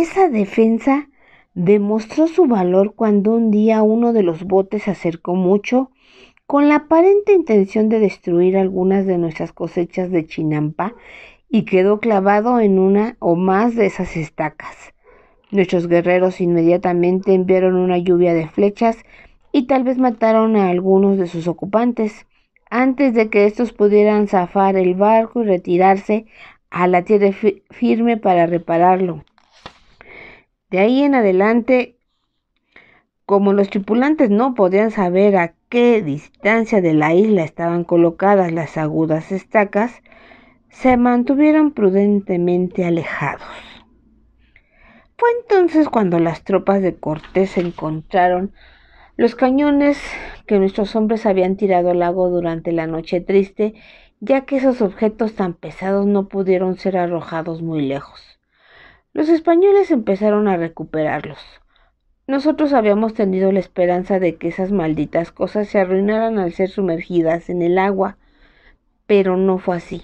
Esa defensa demostró su valor cuando un día uno de los botes se acercó mucho con la aparente intención de destruir algunas de nuestras cosechas de chinampa y quedó clavado en una o más de esas estacas. Nuestros guerreros inmediatamente enviaron una lluvia de flechas y tal vez mataron a algunos de sus ocupantes, antes de que estos pudieran zafar el barco y retirarse a la tierra firme para repararlo. De ahí en adelante, como los tripulantes no podían saber a qué distancia de la isla estaban colocadas las agudas estacas, se mantuvieron prudentemente alejados. Fue entonces cuando las tropas de Cortés encontraron los cañones que nuestros hombres habían tirado al lago durante la noche triste, ya que esos objetos tan pesados no pudieron ser arrojados muy lejos. Los españoles empezaron a recuperarlos. Nosotros habíamos tenido la esperanza de que esas malditas cosas se arruinaran al ser sumergidas en el agua, pero no fue así.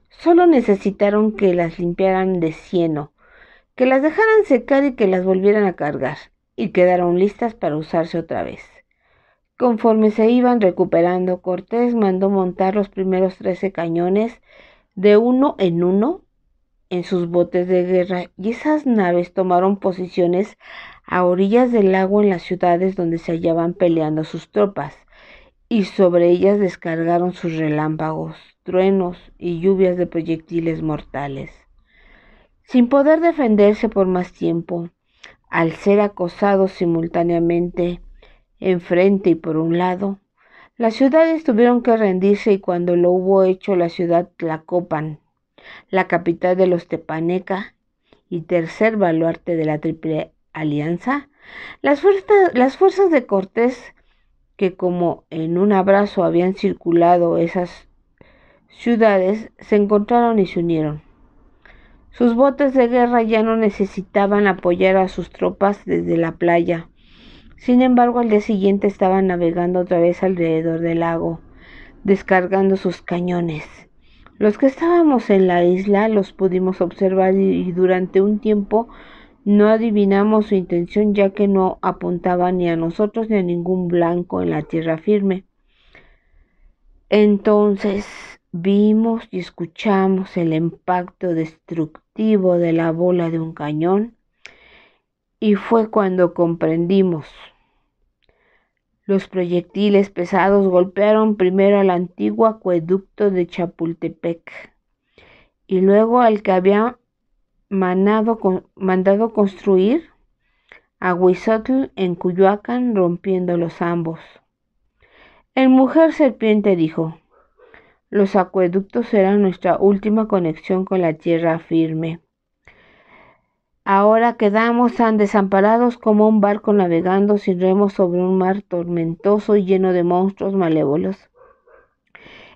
Solo necesitaron que las limpiaran de cieno, que las dejaran secar y que las volvieran a cargar, y quedaron listas para usarse otra vez. Conforme se iban recuperando, Cortés mandó montar los primeros 13 cañones de uno en sus botes de guerra, y esas naves tomaron posiciones a orillas del lago en las ciudades donde se hallaban peleando sus tropas, y sobre ellas descargaron sus relámpagos, truenos y lluvias de proyectiles mortales. Sin poder defenderse por más tiempo, al ser acosados simultáneamente enfrente y por un lado, las ciudades tuvieron que rendirse y cuando lo hubo hecho la ciudad Tlacopan, la capital de los Tepaneca y tercer baluarte de la Triple Alianza, las fuerzas de Cortés, que como en un abrazo habían circulado esas ciudades, se encontraron y se unieron. Sus botes de guerra ya no necesitaban apoyar a sus tropas desde la playa. Sin embargo, al día siguiente estaban navegando otra vez alrededor del lago, descargando sus cañones. Los que estábamos en la isla los pudimos observar y durante un tiempo no adivinamos su intención, ya que no apuntaban ni a nosotros ni a ningún blanco en la tierra firme. Entonces vimos y escuchamos el impacto destructivo de la bola de un cañón y fue cuando comprendimos. Los proyectiles pesados golpearon primero al antiguo acueducto de Chapultepec y luego al que había mandado construir Ahuizotl en Cuyoacán, rompiéndolos ambos. El mujer serpiente dijo: los acueductos eran nuestra última conexión con la tierra firme. Ahora quedamos tan desamparados como un barco navegando sin remos sobre un mar tormentoso y lleno de monstruos malévolos.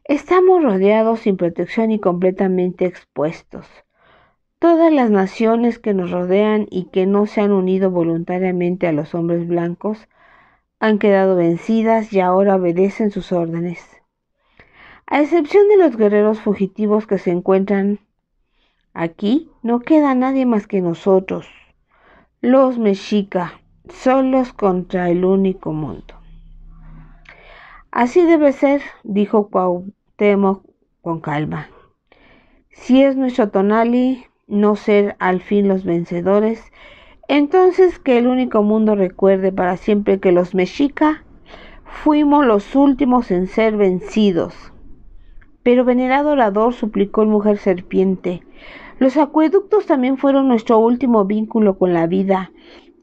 Estamos rodeados sin protección y completamente expuestos. Todas las naciones que nos rodean y que no se han unido voluntariamente a los hombres blancos han quedado vencidas y ahora obedecen sus órdenes. A excepción de los guerreros fugitivos que se encuentran aquí, no queda nadie más que nosotros, los mexica, solos contra el único mundo. Así debe ser, dijo Cuauhtémoc con calma. Si es nuestro Tonali no ser al fin los vencedores, entonces que el único mundo recuerde para siempre que los mexica fuimos los últimos en ser vencidos. Pero venerado orador, suplicó el mujer serpiente, los acueductos también fueron nuestro último vínculo con la vida.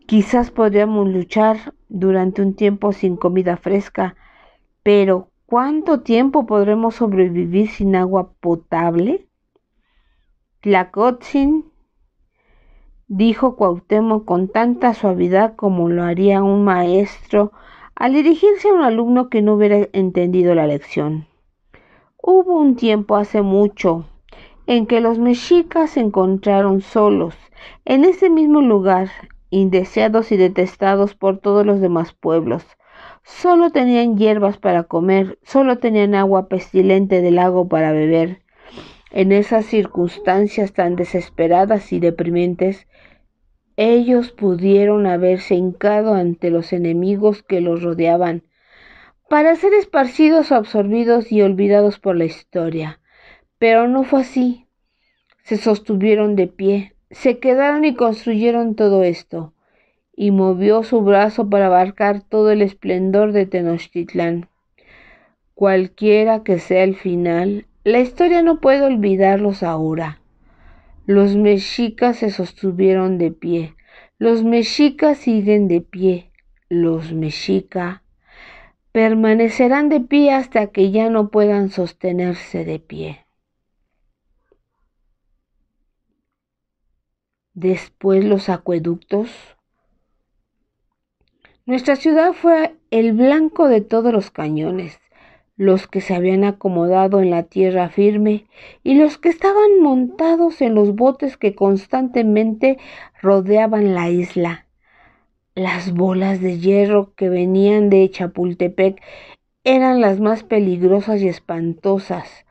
Quizás podríamos luchar durante un tiempo sin comida fresca, pero ¿cuánto tiempo podremos sobrevivir sin agua potable? Tlacotzin, dijo Cuauhtémoc con tanta suavidad como lo haría un maestro al dirigirse a un alumno que no hubiera entendido la lección. Hubo un tiempo hace mucho en que los mexicas se encontraron solos en ese mismo lugar, indeseados y detestados por todos los demás pueblos. Solo tenían hierbas para comer, solo tenían agua pestilente del lago para beber. En esas circunstancias tan desesperadas y deprimentes, Ellos pudieron haberse hincado ante los enemigos que los rodeaban, para ser esparcidos, absorbidos y olvidados por la historia. Pero no fue así. Se sostuvieron de pie, se quedaron y construyeron todo esto. Y movió su brazo para abarcar todo el esplendor de Tenochtitlán. Cualquiera que sea el final, la historia no puede olvidarlos ahora. Los mexicas se sostuvieron de pie. Los mexicas siguen de pie. Los mexicas permanecerán de pie hasta que ya no puedan sostenerse de pie. Después los acueductos. Nuestra ciudad fue el blanco de todos los cañones, los que se habían acomodado en la tierra firme y los que estaban montados en los botes que constantemente rodeaban la isla. Las bolas de hierro que venían de Chapultepec eran las más peligrosas y espantosas,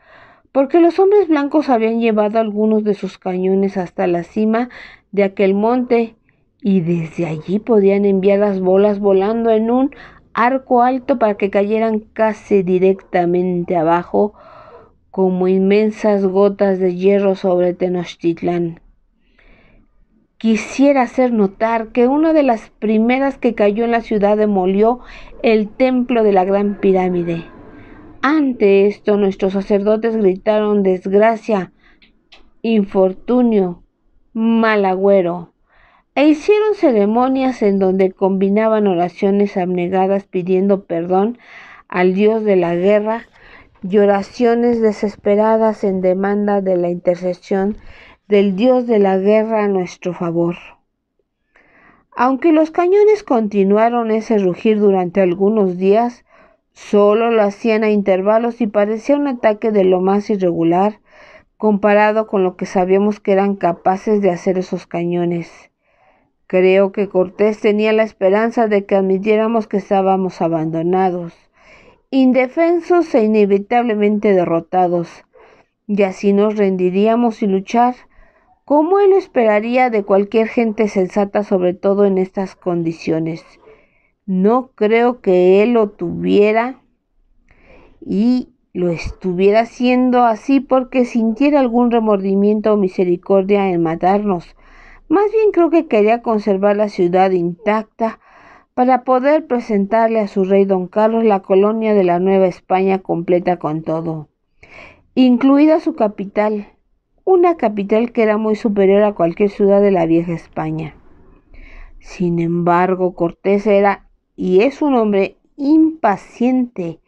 porque los hombres blancos habían llevado algunos de sus cañones hasta la cima de aquel monte, y desde allí podían enviar las bolas volando en un arco alto para que cayeran casi directamente abajo, como inmensas gotas de hierro sobre Tenochtitlán. Quisiera hacer notar que una de las primeras que cayó en la ciudad demolió el templo de la Gran Pirámide. Ante esto, nuestros sacerdotes gritaron desgracia, infortunio, mal agüero, e hicieron ceremonias en donde combinaban oraciones abnegadas pidiendo perdón al Dios de la guerra y oraciones desesperadas en demanda de la intercesión del Dios de la guerra a nuestro favor. Aunque los cañones continuaron ese rugir durante algunos días, solo lo hacían a intervalos y parecía un ataque de lo más irregular comparado con lo que sabíamos que eran capaces de hacer esos cañones. Creo que Cortés tenía la esperanza de que admitiéramos que estábamos abandonados, indefensos e inevitablemente derrotados, y así nos rendiríamos sin luchar, como él esperaría de cualquier gente sensata, sobre todo en estas condiciones. No creo que él lo tuviera y lo estuviera haciendo así porque sintiera algún remordimiento o misericordia en matarnos. Más bien creo que quería conservar la ciudad intacta para poder presentarle a su rey don Carlos la colonia de la Nueva España completa con todo, incluida su capital, una capital que era muy superior a cualquier ciudad de la vieja España. Sin embargo, Cortés era y es un hombre impaciente.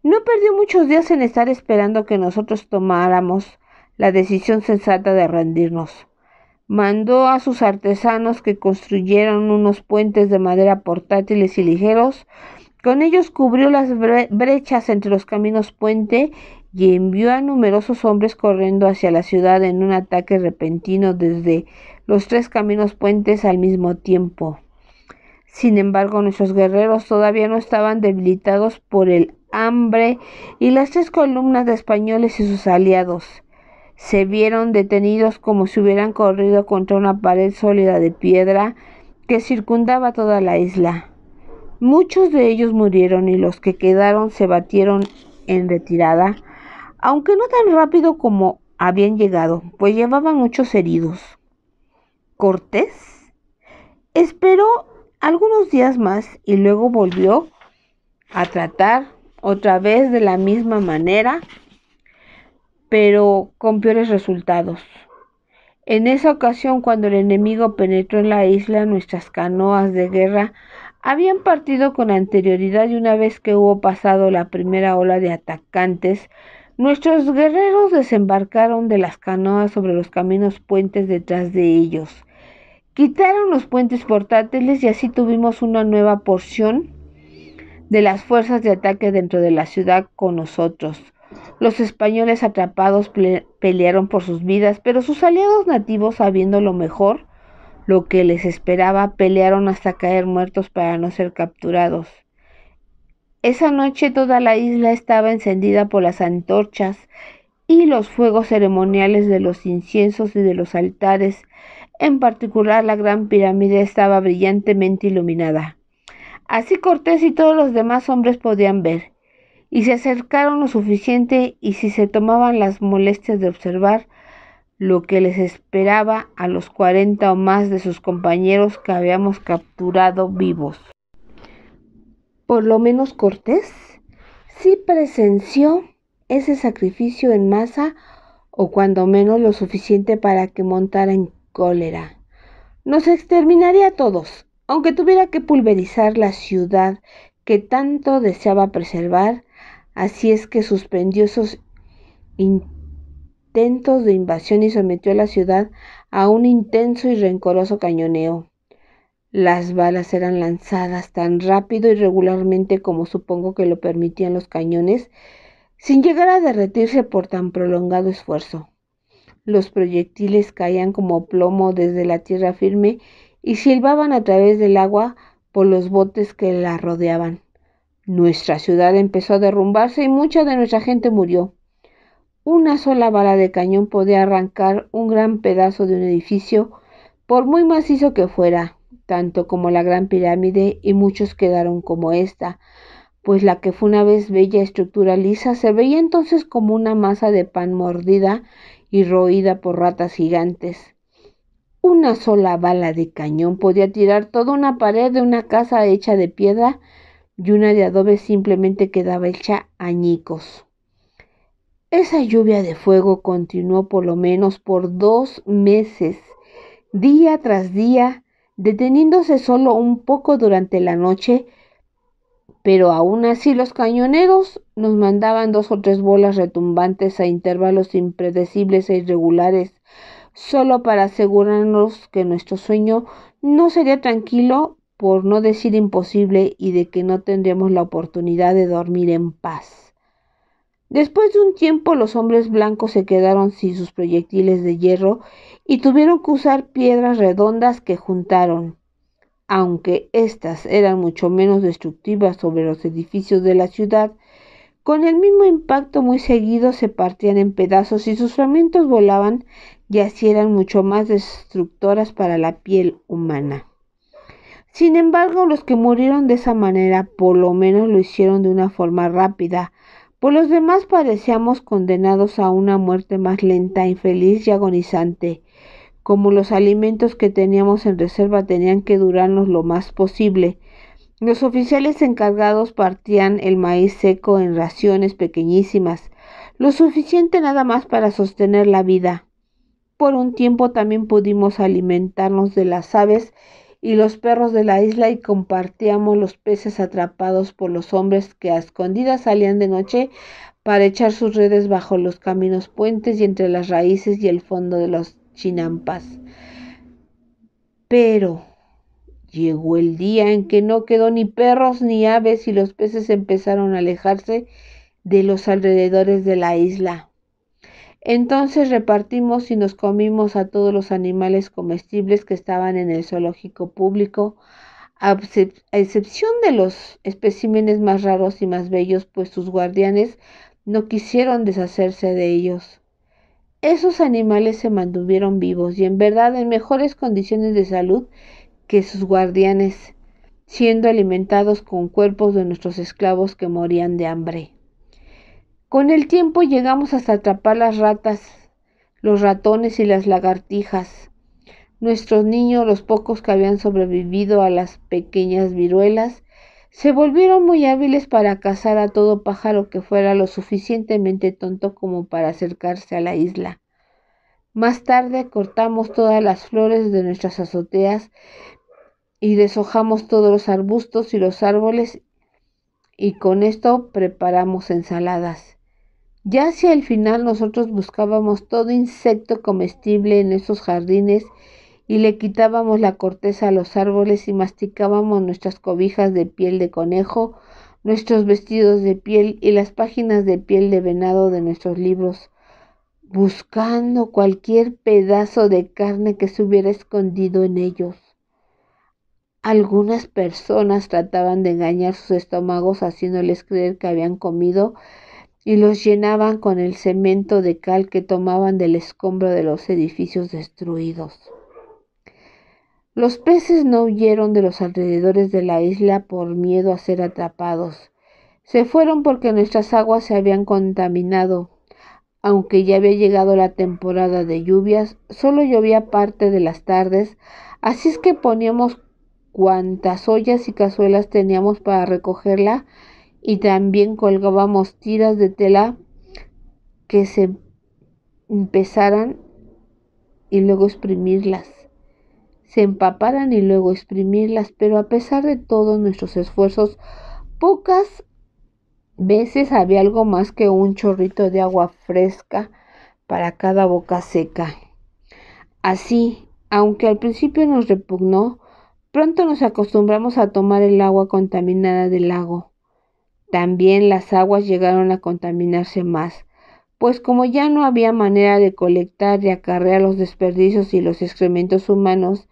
No perdió muchos días en estar esperando que nosotros tomáramos la decisión sensata de rendirnos. Mandó a sus artesanos que construyeran unos puentes de madera portátiles y ligeros. Con ellos cubrió las brechas entre los caminos puente y envió a numerosos hombres corriendo hacia la ciudad en un ataque repentino desde los 3 caminos puentes al mismo tiempo. Sin embargo, nuestros guerreros todavía no estaban debilitados por el hambre y las 3 columnas de españoles y sus aliados se vieron detenidos como si hubieran corrido contra una pared sólida de piedra que circundaba toda la isla. Muchos de ellos murieron y los que quedaron se batieron en retirada, aunque no tan rápido como habían llegado, pues llevaban muchos heridos. Cortés esperó algunos días más y luego volvió a tratar otra vez de la misma manera, pero con peores resultados. En esa ocasión, cuando el enemigo penetró en la isla, nuestras canoas de guerra habían partido con anterioridad y una vez que hubo pasado la primera ola de atacantes, nuestros guerreros desembarcaron de las canoas sobre los caminos puentes detrás de ellos. Quitaron los puentes portátiles y así tuvimos una nueva porción de las fuerzas de ataque dentro de la ciudad con nosotros. Los españoles atrapados pelearon por sus vidas, pero sus aliados nativos, sabiendo lo mejor, lo que les esperaba, pelearon hasta caer muertos para no ser capturados. Esa noche toda la isla estaba encendida por las antorchas y los fuegos ceremoniales de los inciensos y de los altares En particular, la Gran Pirámide estaba brillantemente iluminada. Así Cortés y todos los demás hombres podían ver, y se acercaron lo suficiente y si se tomaban las molestias de observar lo que les esperaba a los 40 o más de sus compañeros que habíamos capturado vivos. Por lo menos Cortés sí presenció ese sacrificio en masa, o cuando menos lo suficiente para que montara en cólera. Nos exterminaría a todos, aunque tuviera que pulverizar la ciudad que tanto deseaba preservar. Así es que suspendió esos intentos de invasión y sometió a la ciudad a un intenso y rencoroso cañoneo. Las balas eran lanzadas tan rápido y regularmente como supongo que lo permitían los cañones, sin llegar a derretirse por tan prolongado esfuerzo. Los proyectiles caían como plomo desde la tierra firme y silbaban a través del agua por los botes que la rodeaban. Nuestra ciudad empezó a derrumbarse y mucha de nuestra gente murió. Una sola bala de cañón podía arrancar un gran pedazo de un edificio, por muy macizo que fuera, tanto como la Gran Pirámide, y muchos quedaron como esta, pues la que fue una vez bella estructura lisa se veía entonces como una masa de pan mordida y roída por ratas gigantes. Una sola bala de cañón podía tirar toda una pared de una casa hecha de piedra, y una de adobe simplemente quedaba hecha añicos. Esa lluvia de fuego continuó por lo menos por 2 meses, día tras día, deteniéndose solo un poco durante la noche, pero aún así los cañoneros nos mandaban 2 o 3 bolas retumbantes a intervalos impredecibles e irregulares, solo para asegurarnos que nuestro sueño no sería tranquilo, por no decir imposible, y de que no tendríamos la oportunidad de dormir en paz. Después de un tiempo, los hombres blancos se quedaron sin sus proyectiles de hierro y tuvieron que usar piedras redondas que juntaron. Aunque éstas eran mucho menos destructivas sobre los edificios de la ciudad, con el mismo impacto muy seguido se partían en pedazos y sus fragmentos volaban y así eran mucho más destructoras para la piel humana. Sin embargo, los que murieron de esa manera por lo menos lo hicieron de una forma rápida, pues los demás parecíamos condenados a una muerte más lenta, infeliz y agonizante. Como los alimentos que teníamos en reserva tenían que durarnos lo más posible, los oficiales encargados partían el maíz seco en raciones pequeñísimas, lo suficiente nada más para sostener la vida. Por un tiempo también pudimos alimentarnos de las aves y los perros de la isla y compartíamos los peces atrapados por los hombres que a escondidas salían de noche para echar sus redes bajo los caminos puentes y entre las raíces y el fondo de los chinampas. Pero llegó el día en que no quedó ni perros ni aves y los peces empezaron a alejarse de los alrededores de la isla. Entonces repartimos y nos comimos a todos los animales comestibles que estaban en el zoológico público, a excepción de los especímenes más raros y más bellos, pues sus guardianes no quisieron deshacerse de ellos. Esos animales se mantuvieron vivos y en verdad en mejores condiciones de salud que sus guardianes, siendo alimentados con cuerpos de nuestros esclavos que morían de hambre. Con el tiempo llegamos hasta atrapar las ratas, los ratones y las lagartijas. Nuestros niños, los pocos que habían sobrevivido a las pequeñas viruelas, se volvieron muy hábiles para cazar a todo pájaro que fuera lo suficientemente tonto como para acercarse a la isla. Más tarde cortamos todas las flores de nuestras azoteas y deshojamos todos los arbustos y los árboles, y con esto preparamos ensaladas. Ya hacia el final nosotros buscábamos todo insecto comestible en esos jardines y le quitábamos la corteza a los árboles y masticábamos nuestras cobijas de piel de conejo, nuestros vestidos de piel y las páginas de piel de venado de nuestros libros, buscando cualquier pedazo de carne que se hubiera escondido en ellos. Algunas personas trataban de engañar sus estómagos haciéndoles creer que habían comido y los llenaban con el cemento de cal que tomaban del escombro de los edificios destruidos. Los peces no huyeron de los alrededores de la isla por miedo a ser atrapados. Se fueron porque nuestras aguas se habían contaminado. Aunque ya había llegado la temporada de lluvias, solo llovía parte de las tardes, así es que poníamos cuantas ollas y cazuelas teníamos para recogerla y también colgábamos tiras de tela que se empezaran y luego exprimirlas. Se empaparan y luego exprimirlas, pero a pesar de todos nuestros esfuerzos, pocas veces había algo más que un chorrito de agua fresca para cada boca seca. Así, aunque al principio nos repugnó, pronto nos acostumbramos a tomar el agua contaminada del lago. También las aguas llegaron a contaminarse más, pues como ya no había manera de colectar y acarrear los desperdicios y los excrementos humanos,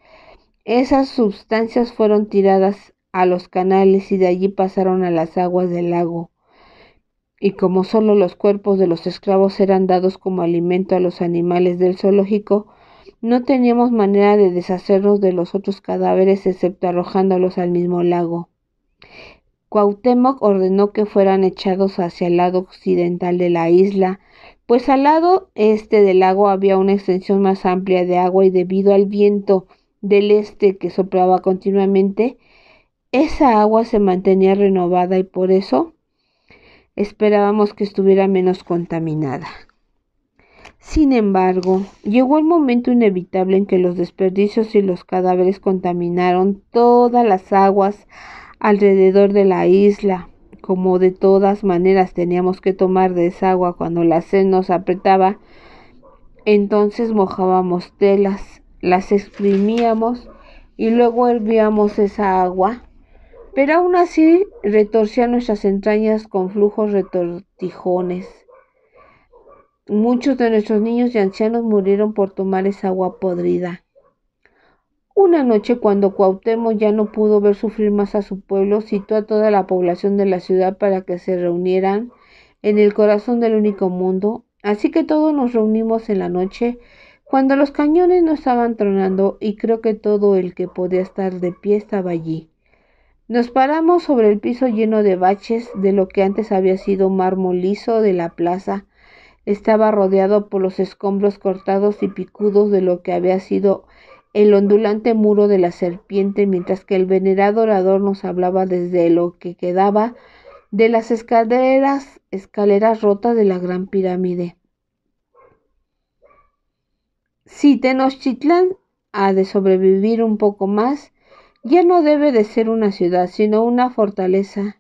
esas sustancias fueron tiradas a los canales y de allí pasaron a las aguas del lago. Y como solo los cuerpos de los esclavos eran dados como alimento a los animales del zoológico, no teníamos manera de deshacernos de los otros cadáveres excepto arrojándolos al mismo lago. Cuauhtémoc ordenó que fueran echados hacia el lado occidental de la isla, pues al lado este del lago había una extensión más amplia de agua y debido al viento del este que soplaba continuamente, esa agua se mantenía renovada y por eso esperábamos que estuviera menos contaminada. Sin embargo, llegó el momento inevitable en que los desperdicios y los cadáveres contaminaron todas las aguas alrededor de la isla. Como de todas maneras teníamos que tomar de esa agua cuando la sed nos apretaba, entonces mojábamos telas, las exprimíamos y luego hervíamos esa agua, pero aún así retorcía nuestras entrañas con flujos retortijones. Muchos de nuestros niños y ancianos murieron por tomar esa agua podrida. Una noche, cuando Cuauhtémoc ya no pudo ver sufrir más a su pueblo, citó a toda la población de la ciudad para que se reunieran en el corazón del único mundo. Así que todos nos reunimos en la noche, cuando los cañones no estaban tronando, y creo que todo el que podía estar de pie estaba allí. Nos paramos sobre el piso lleno de baches de lo que antes había sido mármol liso de la plaza. Estaba rodeado por los escombros cortados y picudos de lo que había sido el ondulante muro de la serpiente, mientras que el venerado orador nos hablaba desde lo que quedaba de las escaleras rotas de la gran pirámide. Si Tenochtitlán ha de sobrevivir un poco más, ya no debe de ser una ciudad, sino una fortaleza.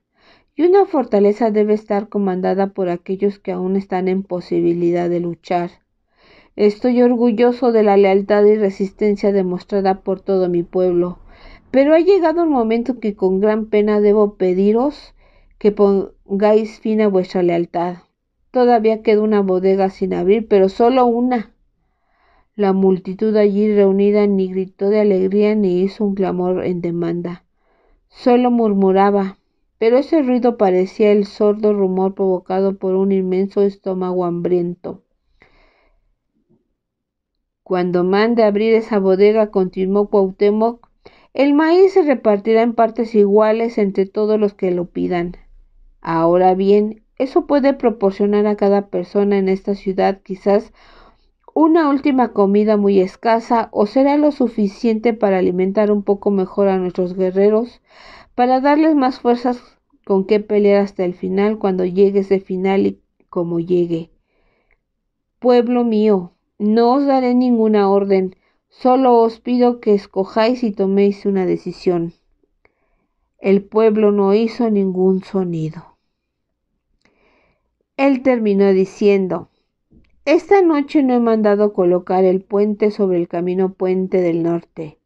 Y una fortaleza debe estar comandada por aquellos que aún están en posibilidad de luchar. Estoy orgulloso de la lealtad y resistencia demostrada por todo mi pueblo, pero ha llegado el momento que con gran pena debo pediros que pongáis fin a vuestra lealtad. Todavía queda una bodega sin abrir, pero solo una. La multitud allí reunida ni gritó de alegría ni hizo un clamor en demanda. Solo murmuraba, pero ese ruido parecía el sordo rumor provocado por un inmenso estómago hambriento. Cuando mande abrir esa bodega, continuó Cuauhtémoc, el maíz se repartirá en partes iguales entre todos los que lo pidan. Ahora bien, eso puede proporcionar a cada persona en esta ciudad quizás una última comida muy escasa o será lo suficiente para alimentar un poco mejor a nuestros guerreros, para darles más fuerzas con que pelear hasta el final cuando llegue ese final y como llegue. Pueblo mío, no os daré ninguna orden, solo os pido que escojáis y toméis una decisión. El pueblo no hizo ningún sonido. Él terminó diciendo, esta noche no he mandado colocar el puente sobre el camino puente del norte.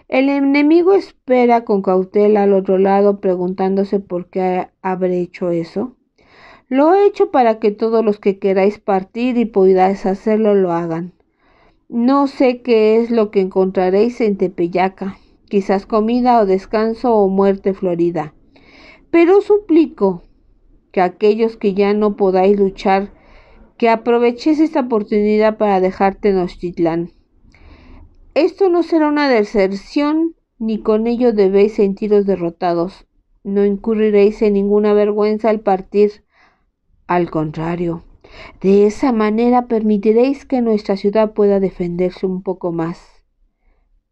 El enemigo espera con cautela al otro lado preguntándose por qué habré hecho eso. Lo he hecho para que todos los que queráis partir y podáis hacerlo lo hagan. No sé qué es lo que encontraréis en Tepeyaca, quizás comida o descanso o muerte florida. Pero suplico que aquellos que ya no podáis luchar, que aprovechéis esta oportunidad para dejar Tenochtitlán. Esto no será una deserción, ni con ello debéis sentiros derrotados. No incurriréis en ninguna vergüenza al partir. Al contrario, de esa manera permitiréis que nuestra ciudad pueda defenderse un poco más.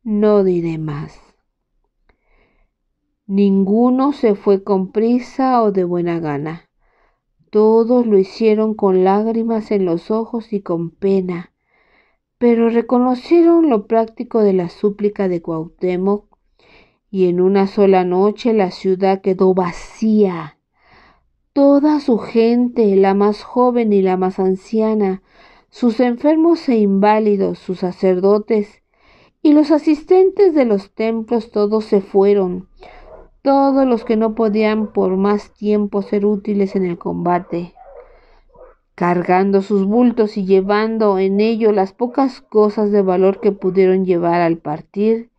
No diré más. Ninguno se fue con prisa o de buena gana. Todos lo hicieron con lágrimas en los ojos y con pena, pero reconocieron lo práctico de la súplica de Cuauhtémoc, y en una sola noche la ciudad quedó vacía. Toda su gente, la más joven y la más anciana, sus enfermos e inválidos, sus sacerdotes y los asistentes de los templos, todos se fueron, todos los que no podían por más tiempo ser útiles en el combate. Cargando sus bultos y llevando en ello las pocas cosas de valor que pudieron llevar al partir,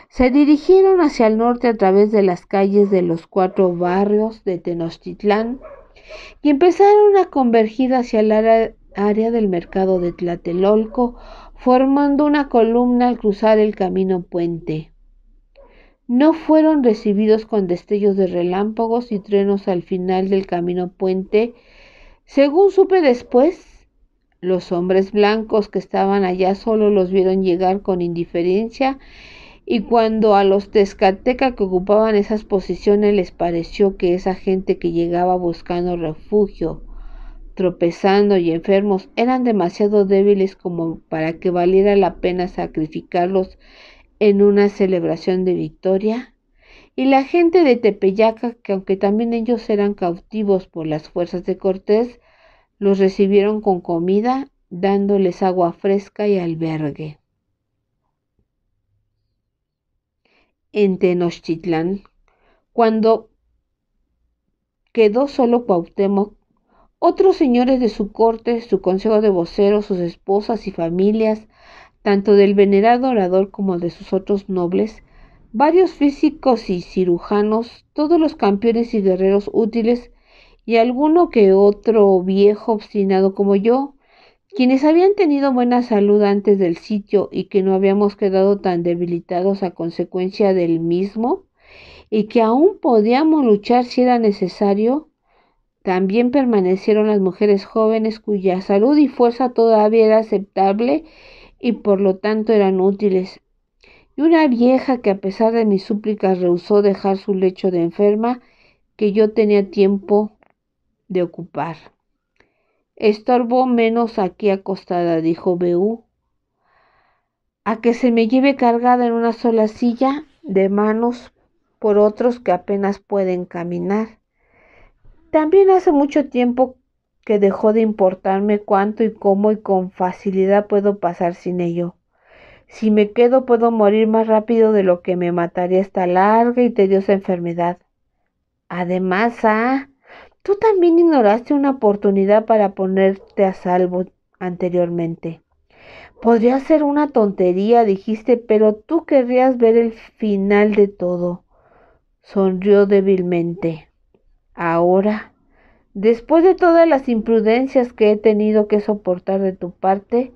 se dirigieron hacia el norte a través de las calles de los 4 barrios de Tenochtitlán y empezaron a convergir hacia el área del mercado de Tlatelolco, formando una columna al cruzar el camino puente. No fueron recibidos con destellos de relámpagos y truenos al final del camino puente. Según supe después, los hombres blancos que estaban allá solo los vieron llegar con indiferencia, y cuando a los tezcatecas que ocupaban esas posiciones les pareció que esa gente que llegaba buscando refugio, tropezando y enfermos, eran demasiado débiles como para que valiera la pena sacrificarlos en una celebración de victoria, y la gente de Tepeyaca, que aunque también ellos eran cautivos por las fuerzas de Cortés, los recibieron con comida, dándoles agua fresca y albergue. En Tenochtitlán, cuando quedó solo Cuauhtémoc, otros señores de su corte, su consejo de voceros, sus esposas y familias, tanto del venerado orador como de sus otros nobles, varios físicos y cirujanos, todos los campeones y guerreros útiles, y alguno que otro viejo obstinado como yo, quienes habían tenido buena salud antes del sitio y que no habíamos quedado tan debilitados a consecuencia del mismo, y que aún podíamos luchar si era necesario. También permanecieron las mujeres jóvenes cuya salud y fuerza todavía era aceptable y por lo tanto eran útiles, y una vieja que a pesar de mis súplicas rehusó dejar su lecho de enferma que yo tenía tiempo de ocupar. Estorbo menos aquí acostada, dijo Beú, a que se me lleve cargada en una sola silla de manos por otros que apenas pueden caminar. También hace mucho tiempo que dejó de importarme cuánto y cómo y con facilidad puedo pasar sin ello. Si me quedo puedo morir más rápido de lo que me mataría esta larga y tediosa enfermedad. Además, tú también ignoraste una oportunidad para ponerte a salvo anteriormente. Podría ser una tontería, dijiste, pero tú querrías ver el final de todo. Sonrió débilmente. Ahora, después de todas las imprudencias que he tenido que soportar de tu parte,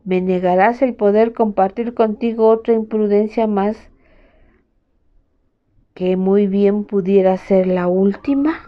¿me negarás el poder compartir contigo otra imprudencia más que muy bien pudiera ser la última?